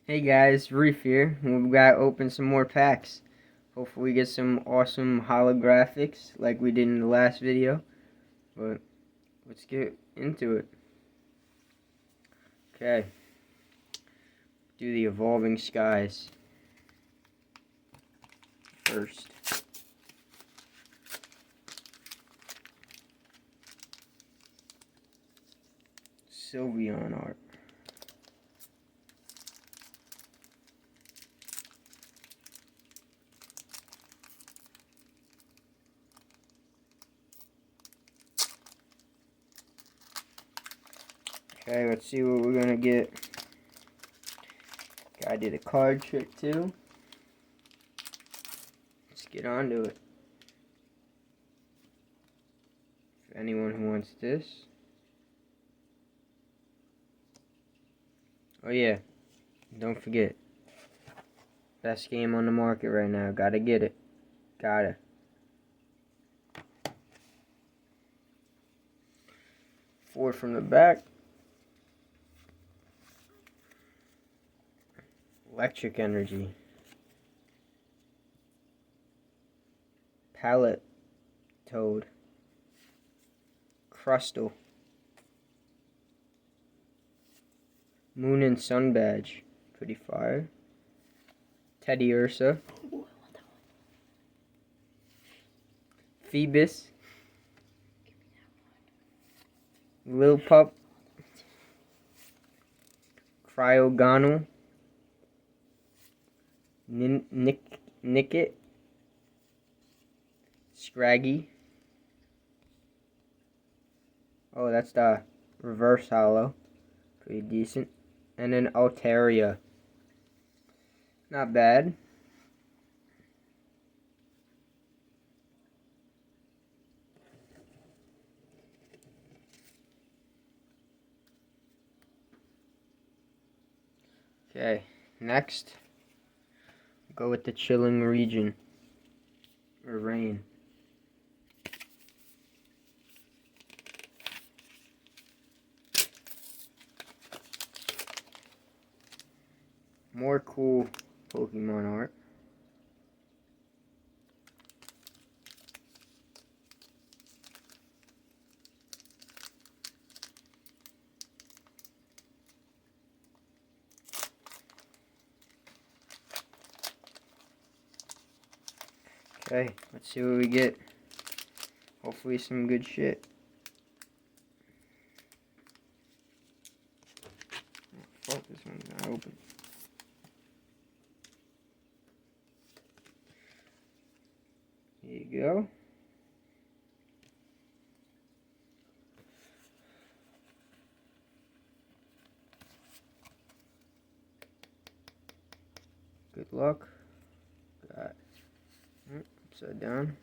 Hey guys, Reef here. We gotta open some more packs. Hopefully we get some awesome holographics like we did in the last video. But let's get into it. Okay. Do the Evolving Skies first. Sylveon art. Okay, let's see what we're gonna get. I did a card trick too. Let's get on to it. For anyone who wants this. Oh yeah, don't forget. Best game on the market right now. Gotta get it. Gotta. Four from the back. Electric Energy. Palette Toad. Crustle. Moon and Sun Badge. Pretty fire. Teddiursa. Phoebus. Lil Pup. Cryogonal. Nickit. Scraggy. Oh, that's the reverse hollow. Pretty decent. And then Altaria. Not bad. Okay, next, go with the Chilling Region, or Rain. More cool Pokemon art. Okay, let's see what we get. Hopefully some good shit. Oh, fuck, this one's not open. Here you go. Good luck. Got upside down.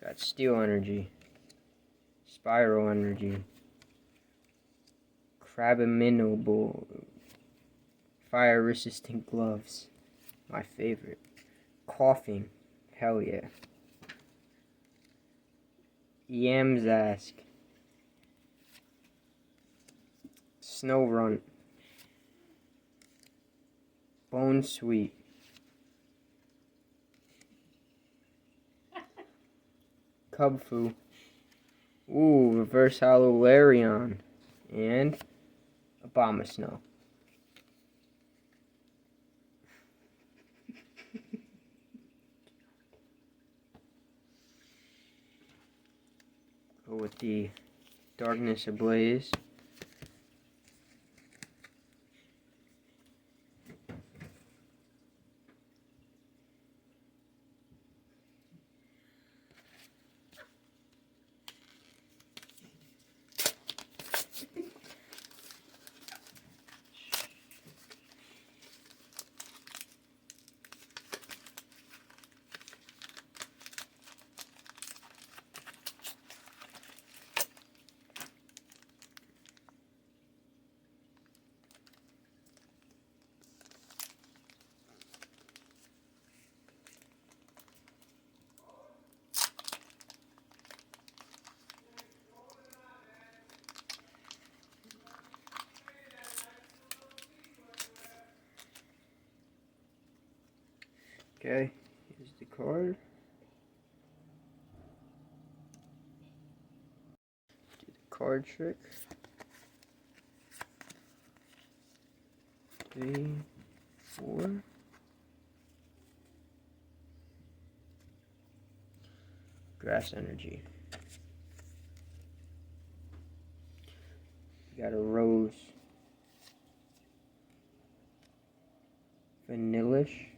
Got Steel Energy. Spiral Energy. Crabominable. Fire Resistant Gloves. My favorite. Coughing. Hell yeah. Yamzask. Snorunt. Bone Sweet. Cubfu. Ooh, Reverse Hollow Larion. And Abomasnow. Go with the Darkness Ablaze. Okay, here's the card. Do the card trick. 3, 4. Grass energy. We got a rose. Vanillish.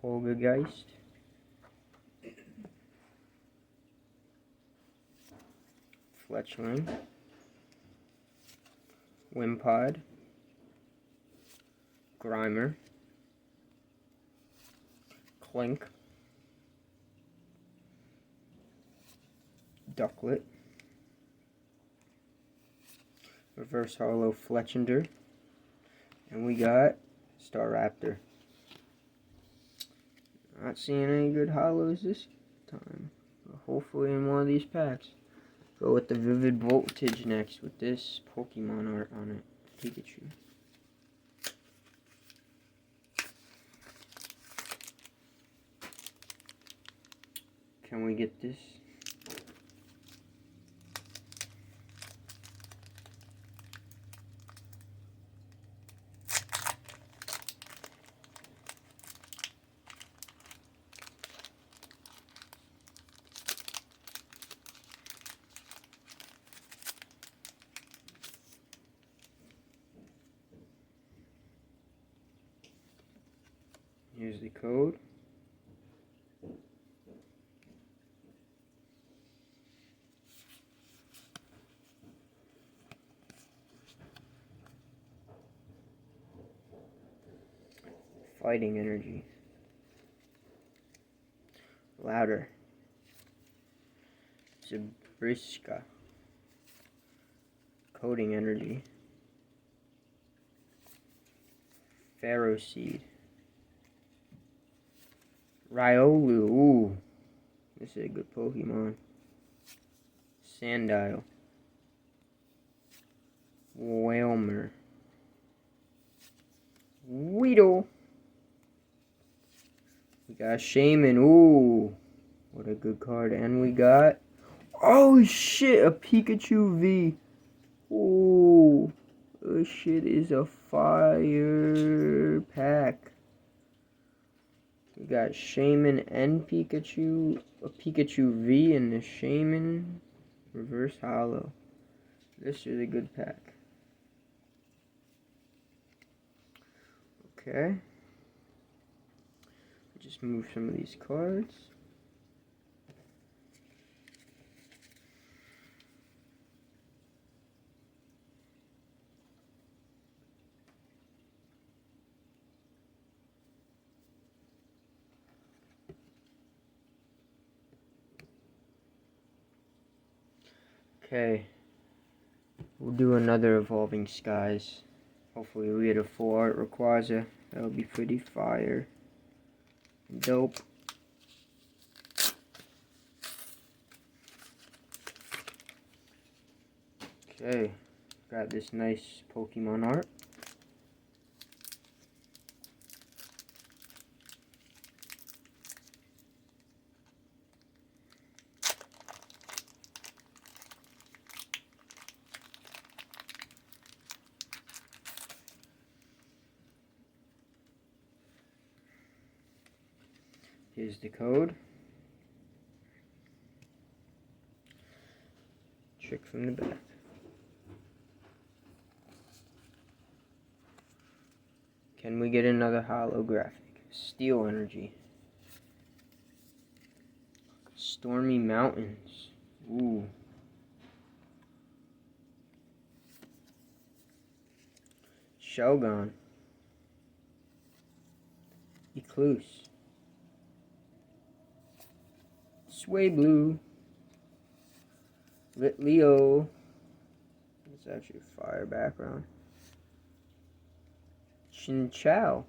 Poltergeist. Fletchling. Wimpod. Grimer. Clink. Ducklet. Reverse Holo Fletchinder. And we got Staraptor. Not seeing any good holos this time. But hopefully in one of these packs. Go with the Vivid Voltage next with this Pokemon art on it. Pikachu. Can we get this? Here's the code. Fighting energy. Louder. Zabriska. Coding energy. Pharaoh Seed. Riolu. Ooh. This is a good Pokemon. Sandile. Whalmer. Weedle. We got Shaman. Ooh. What a good card. And we got... Oh shit! A Pikachu V. Ooh. This shit is a fire pack. We got Shaman and Pikachu. A Pikachu V and the Shaman Reverse Holo. This is a good pack. Okay. Just move some of these cards. Okay. We'll do another Evolving Skies. Hopefully we get a full art Rayquaza. That'll be pretty fire. Dope. Okay, got this nice Pokemon art. Here's the code. Trick from the back. Can we get another holographic? Steel Energy. Stormy Mountains. Ooh. Shogun. Ecluse. Sway Blue. Litleo. It's actually a fire background. Chinchou.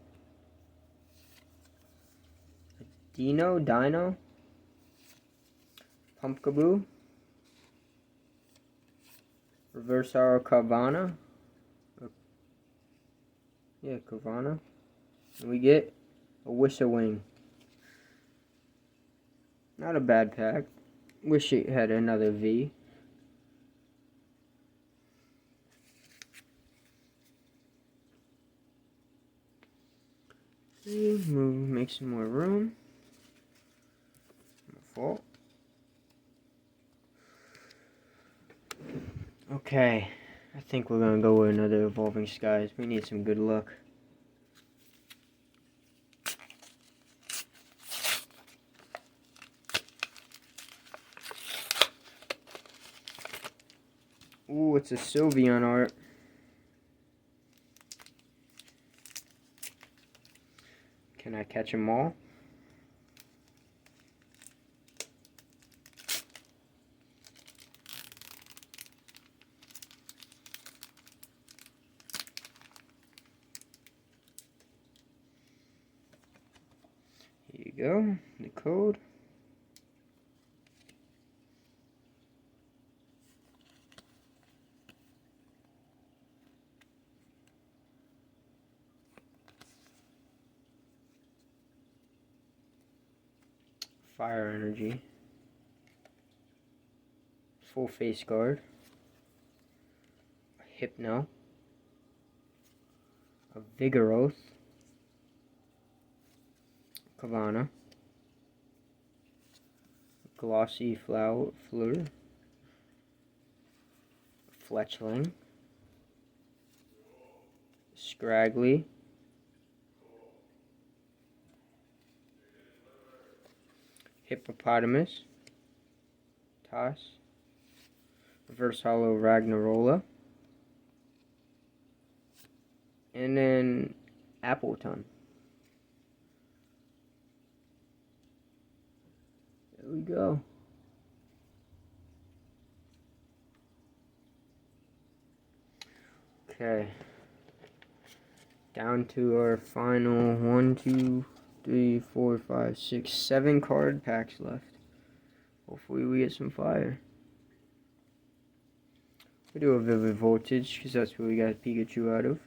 Dino. Pumpkaboo. Reverse Carvanha. Yeah, Carvanha. And we get A Whistlewing. Not a bad pack. Wish it had another V. Move, make some more room. My fault. Okay, I think we're gonna go with another Evolving Skies. We need some good luck. Ooh, it's a Sylveon art. Can I catch them all? Here you go, the code. Fire Energy. Full Face Guard. Hypno. A Vigoroth. Kavana. Glossy Fleur. Fletchling. Scraggly. Hippopotamus. Toss. Reverse Hollow Ragnarola. And then Appleton. There we go. Okay. Down to our final 1, 2, 3, 4, 5, 6, 7 card packs left. Hopefully we get some fire. We do a Vivid Voltage because that's what we got Pikachu out of.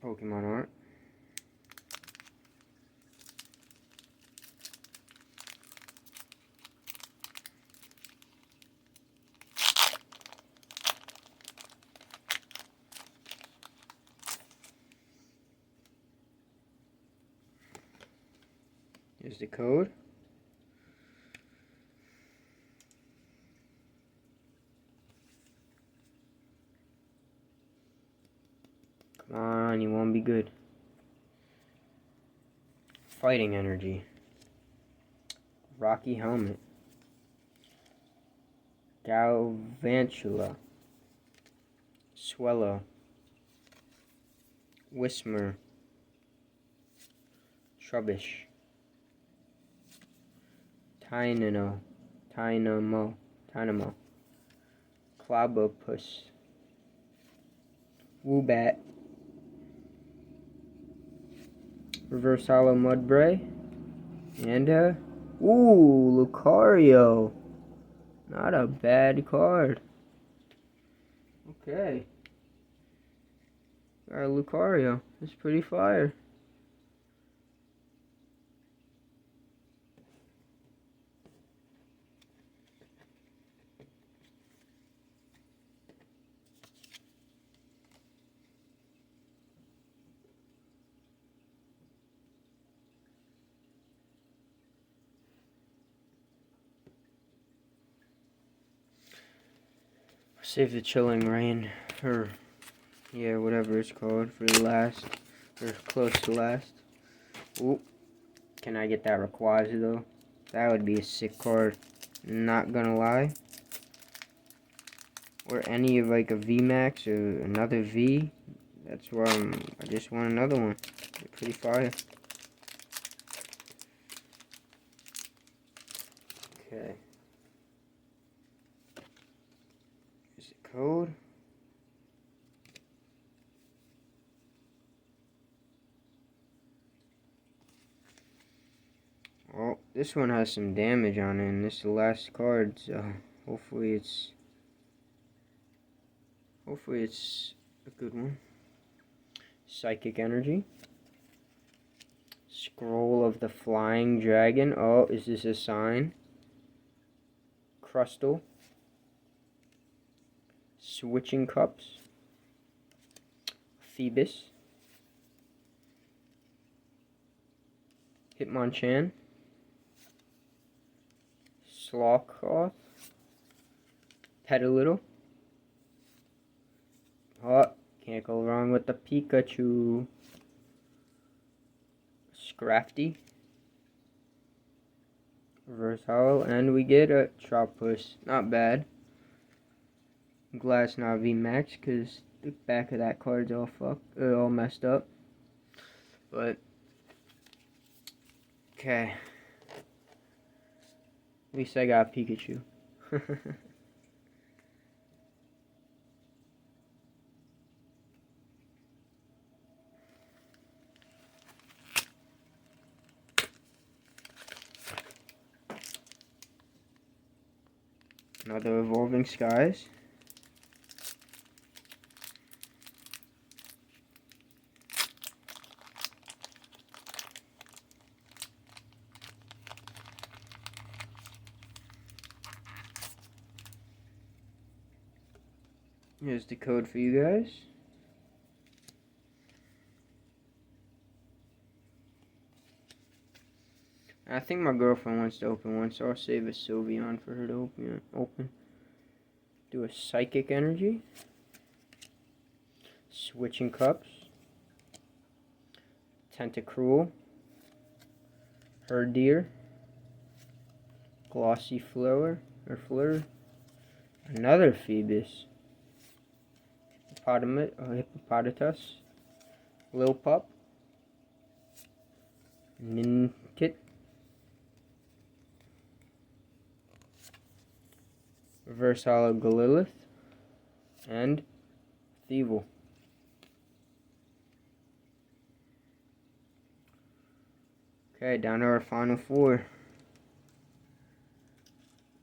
Pokemon art. Here's the code. Come on, you won't be good. Fighting Energy. Rocky Helmet. Galvantula. Swellow. Whismur. Trubbish. Tynamo. Clobopus. Woobat. Reverse Hollow Mudbray. And ooh, Lucario. Not a bad card. Okay. Got a Lucario. It's pretty fire. Save the Chilling Rain for, yeah, whatever it's called, for the last, or close to last. Ooh, can I get that Rayquaza though? That would be a sick card, not gonna lie. Or any of like a VMAX or another V. That's why I just want another one. They're pretty fire. Okay. Here's the code. Oh, This one has some damage on it, and this is the last card, so hopefully it's a good one. Psychic Energy. Scroll of the Flying Dragon. Oh, is this a sign? Crustal. Switching Cups. Phoebus. Hitmonchan. Slowkoth. Petalittle. Oh, can't go wrong with the Pikachu. Scrafty. Reverse Hollow, and we get a Troutpuss. Not bad. I'm glad it's not VMAX, because the back of that card's all all messed up. But okay. At least I got Pikachu. Another Evolving Skies. Here's the code for you guys. I think my girlfriend wants to open one, so I'll save a Sylveon for her to open. Do a Psychic Energy. Switching Cups. Tentacruel. Herdeer. Glossy Fleur. Another Phoebus. Hippopotamus. Lilpup. Ninkit. Reverse Hollow Galilith. And Thievul. Okay, down to our final four.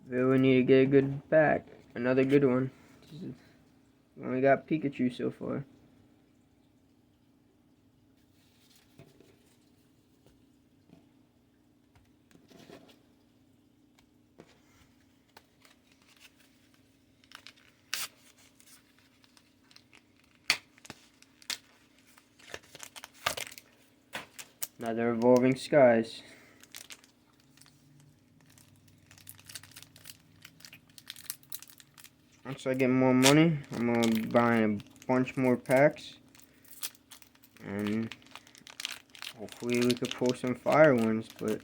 Really need to get a good pack. Another good one. We only got Pikachu so far. Another Evolving Skies. Once I get more money, I'm going to be buying a bunch more packs. And hopefully we could pull some fire ones, but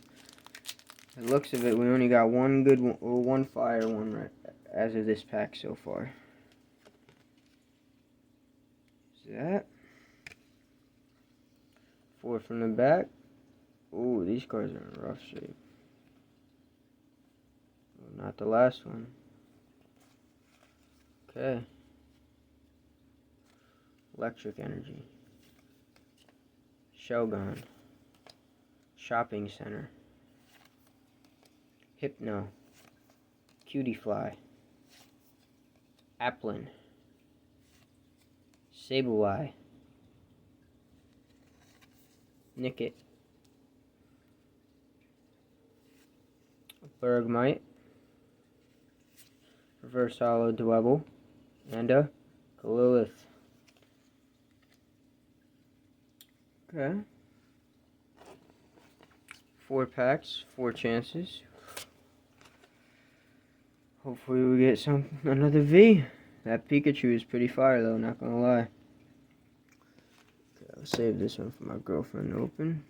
the looks of it, we only got one good one, or one fire one right as of this pack so far. Is that? 4 from the back. Ooh, these cards are in rough shape. Well, not the last one. Okay. Electric Energy. Shogun. Shopping Center. Hypno. Cutiefly. Applin. Sableye. Nickit. Bergmite. Reverse Hollow Dwebble. And a Galilith. Okay. 4 packs, 4 chances. Hopefully we get another V. That Pikachu is pretty fire though, not gonna lie. Okay, I'll save this one for my girlfriend to open.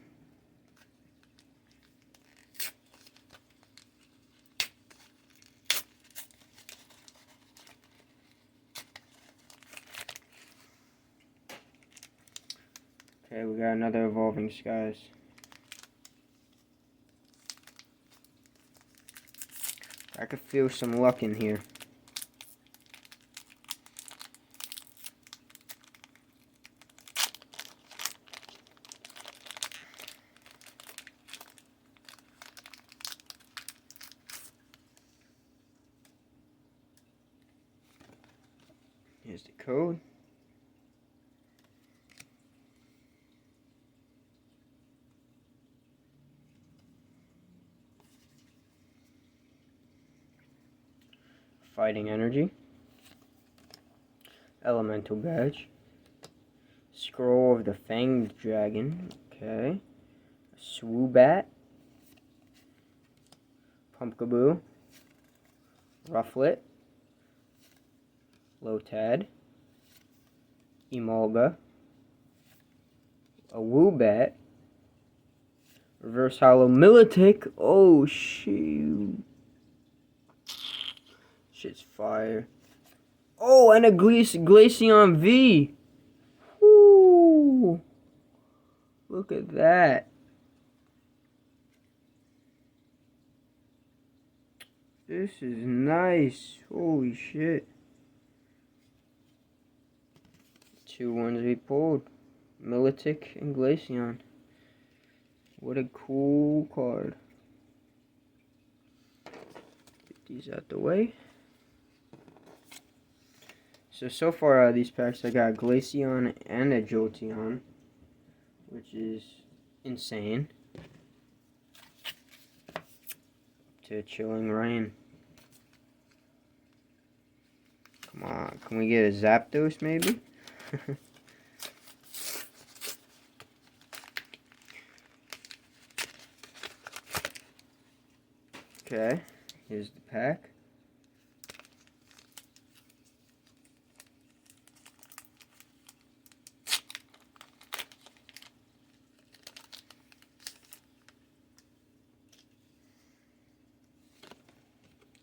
Okay, we got another Evolving Skies. I could feel some luck in here. Here's the code. Fighting Energy. Elemental Badge. Scroll of the Fanged Dragon. Okay. Swoobat. Pumpkaboo. Rufflet. Lotad. Emolga. A Woobat. Reverse Hollow Militic. Oh, shoot. Shit's fire. Oh, and a Glaceon V. Woo. Look at that. This is nice. Holy shit. 2 ones we pulled. Militic and Glaceon. What a cool card. Get these out the way. So far out of these packs, I got Glaceon and a Jolteon, which is insane. To Chilling Rain. Come on, can we get a Zapdos maybe? Okay, here's the pack.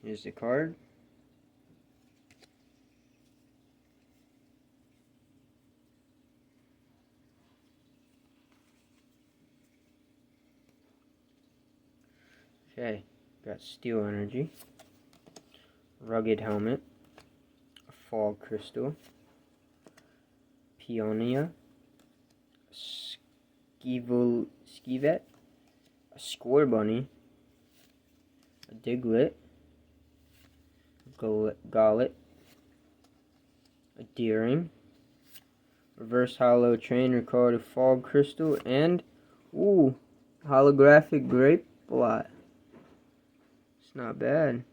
Here's the card. Okay, got Steel Energy, Rugged Helmet, a Fog Crystal, Peonia, Skeevet, a Scorbunny, a Diglett, Golett, a Deering, Reverse Hollow Trainer card, a Fog Crystal, and ooh, holographic Grape Blot. It's not bad.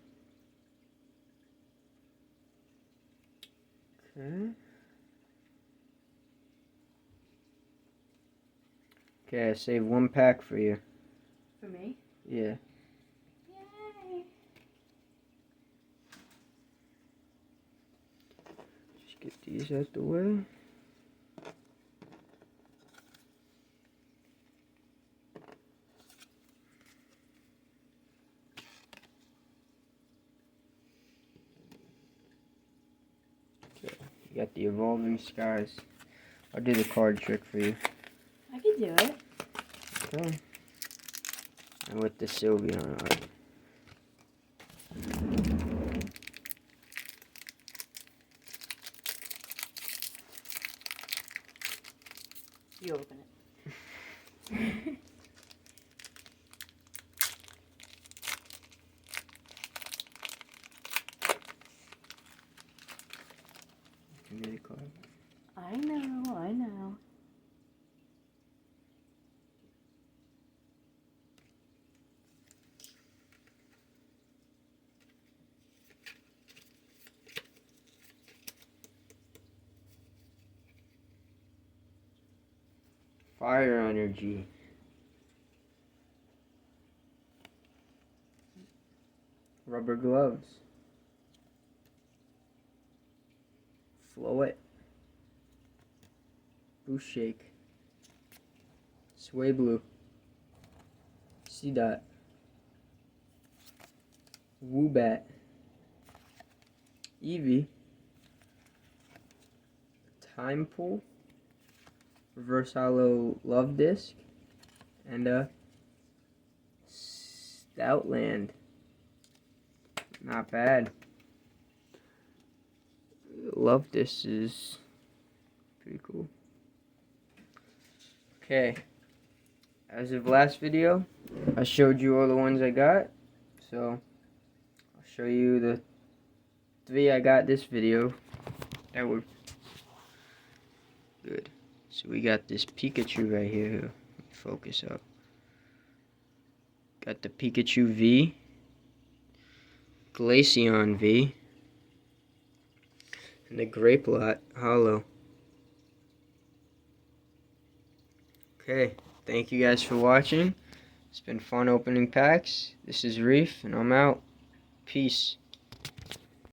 Okay. Okay, I saved 1 pack for you. For me? Yeah. Yay! Just get these out the way. Okay, you got the Evolving Skies. I'll do the card trick for you. I can do it. Okay. And with the Sylveon art. You open it. Community card. I know, I know. Fire Energy. Rubber Gloves. Floet. Boost Shake. Sway Blue. C-Dot. Woobat. Eevee. Time Pool. Reverse Hollow Love Disc. And a Stoutland. Not bad. Love Disc is pretty cool. Okay. As of last video, I showed you all the ones I got. So, I'll show you the 3 I got this video. That would. Good. So we got this Pikachu right here. Focus up. Got the Pikachu V. Glaceon V. And the Grape-Lot Hollow. Okay. Thank you guys for watching. It's been fun opening packs. This is Reef, and I'm out. Peace.